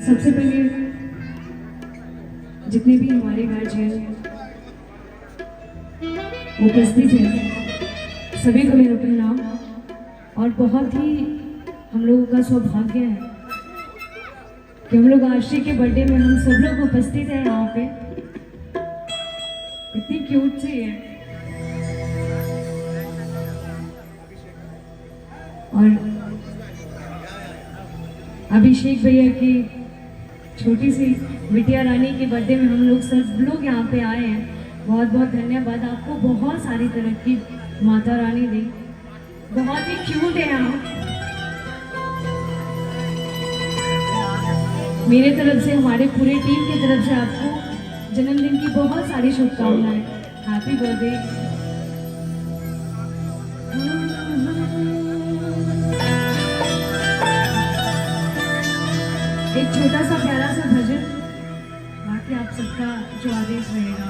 सबसे पहले जितने भी हमारे गार्जियन उपस्थित हैं सभी को मेरा प्रणाम। और बहुत ही हम लोगों का सौभाग्य है कि हम लोग आशी के बर्थडे में हम सब लोग उपस्थित हैं यहाँ पे। इतनी क्यूट सी है और अभिषेक भैया की छोटी सी बिटिया रानी के बर्थडे में हम लोग सब लोग यहाँ पे आए हैं। बहुत बहुत धन्यवाद आपको, बहुत सारी तरक्की माता रानी दी। बहुत ही क्यूट है यहाँ। मेरे तरफ से, हमारे पूरे टीम की तरफ से आपको जन्मदिन की बहुत सारी शुभकामनाएं। Happy birthday. एक छोटा सा प्यारा सा भजन, बाकी आप सबका जो आदेश रहेगा।